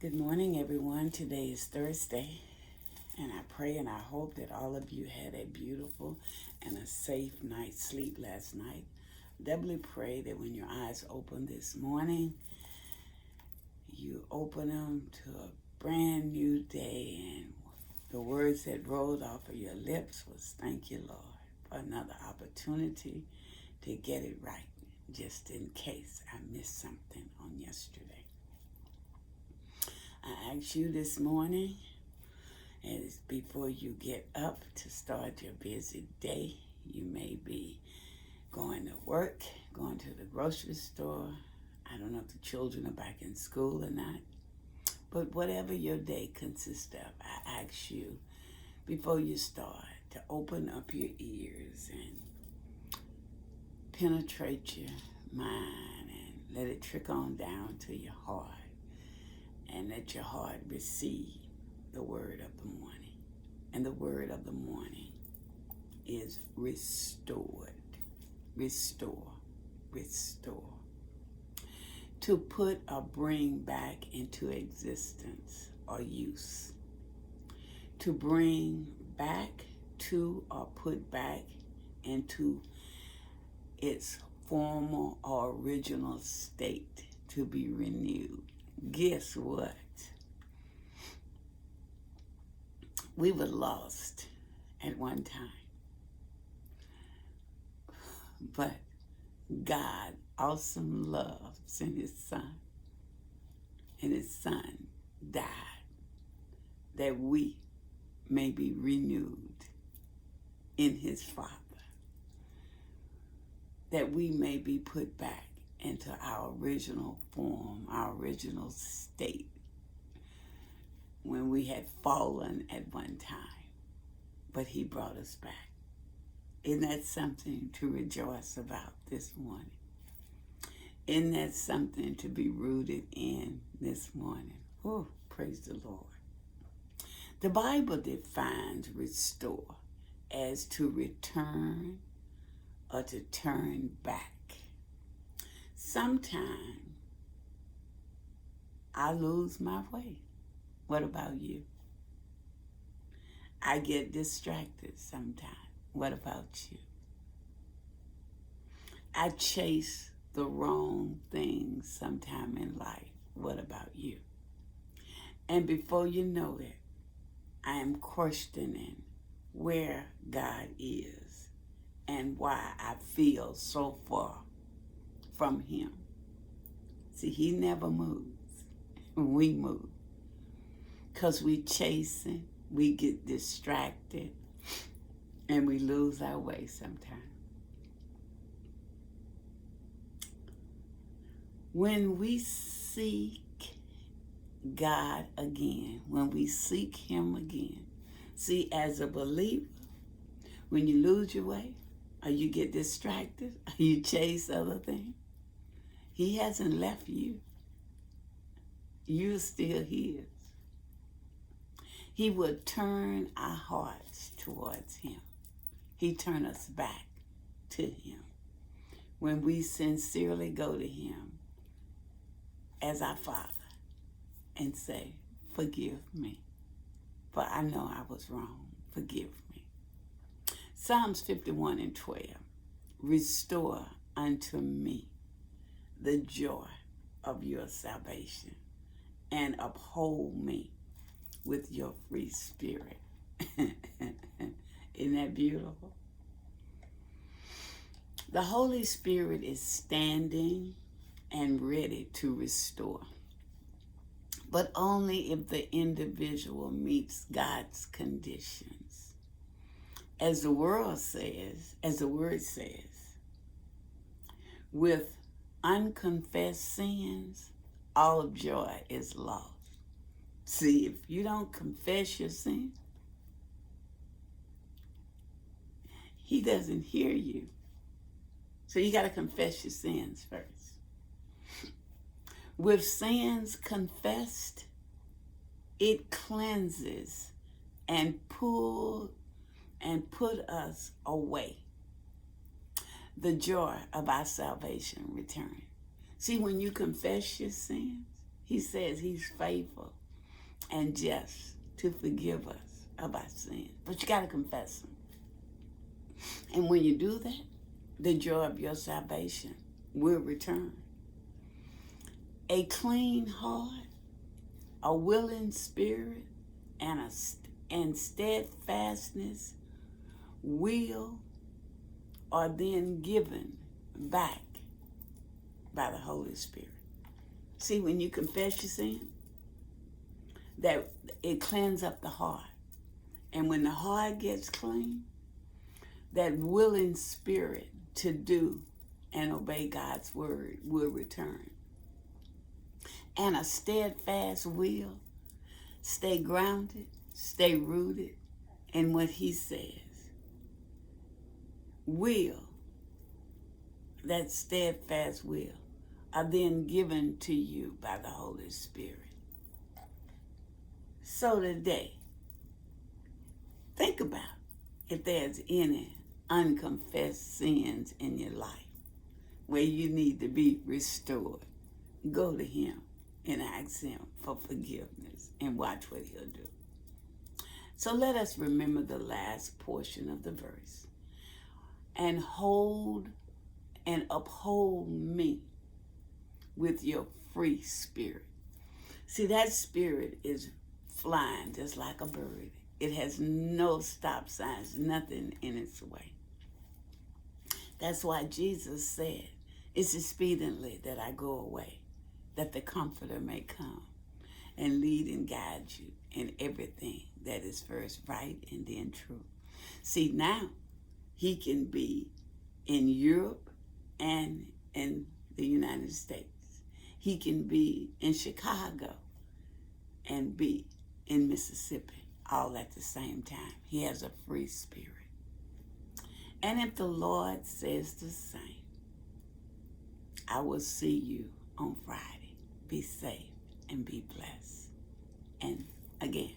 Good morning, everyone. Today is Thursday, and I pray and I hope that all of you had a beautiful and a safe night's sleep last night. Doubly pray that when your eyes open this morning, you open them to a brand new day, and the words that rolled off of your lips was, "Thank you, Lord, for another opportunity to get it right, just in case I missed something on yesterday." I ask you this morning, as before you get up to start your busy day, you may be going to work, going to the grocery store. I don't know if the children are back in school or not, but whatever your day consists of, I ask you before you start to open up your ears and penetrate your mind and let it trickle on down to your heart. And let your heart receive the word of the morning. And the word of the morning is restored. Restore. Restore. To put or bring back into existence or use. To bring back to or put back into its former or original state, to be renewed. Guess what? We were lost at one time. But God, awesome love, sent his son. And his son died that we may be renewed in his Father. That we may be put back into our original form, our original state, when we had fallen at one time, but he brought us back. Isn't that something to rejoice about this morning? Isn't that something to be rooted in this morning? Oh, praise the Lord. The Bible defines restore as to return or to turn back. Sometimes I lose my way. What about you? I get distracted sometimes. What about you? I chase the wrong things sometime in life. What about you? And before you know it, I am questioning where God is and why I feel so far from him. See, he never moves. We move. Because we chasing, we get distracted, and we lose our way sometimes. When we seek God again, when we seek him again, see, as a believer, when you lose your way, or you get distracted, or you chase other things, he hasn't left you. You're still his. He will turn our hearts towards him. He turns us back to him. When we sincerely go to him as our Father and say, "Forgive me, for I know I was wrong. Forgive me." Psalms 51:12, restore unto me the joy of your salvation, and uphold me with your free spirit. Isn't that beautiful? The Holy Spirit is standing and ready to restore, but only if the individual meets God's conditions. As the word says, with unconfessed sins, all joy is lost. See, if you don't confess your sin, he doesn't hear you. So you got to confess your sins first. With sins confessed, it cleanses and put us away. The joy of our salvation return. See, when you confess your sins, He says he's faithful and just to forgive us of our sins. But you got to confess them. And when you do that, the joy of your salvation will return. A clean heart, a willing spirit, and steadfastness are then given back by the Holy Spirit. See, when you confess your sin, that it cleans up the heart. And when the heart gets clean, that willing spirit to do and obey God's word will return. And a steadfast will, stay grounded, stay rooted in what he says. That steadfast will, are then given to you by the Holy Spirit. So today, think about if there's any unconfessed sins in your life where you need to be restored. Go to him and ask him for forgiveness and watch what he'll do. So let us remember the last portion of the verse. And hold and uphold me with your free spirit. See, that spirit is flying just like a bird. It has no stop signs, nothing in its way. That's why Jesus said, it's expediently that I go away, that the Comforter may come and lead and guide you in everything that is first right and then true. See, now he can be in Europe and in the United States. He can be in Chicago and be in Mississippi all at the same time. He has a free spirit. And if the Lord says the same, I will see you on Friday. Be safe and be blessed. And again,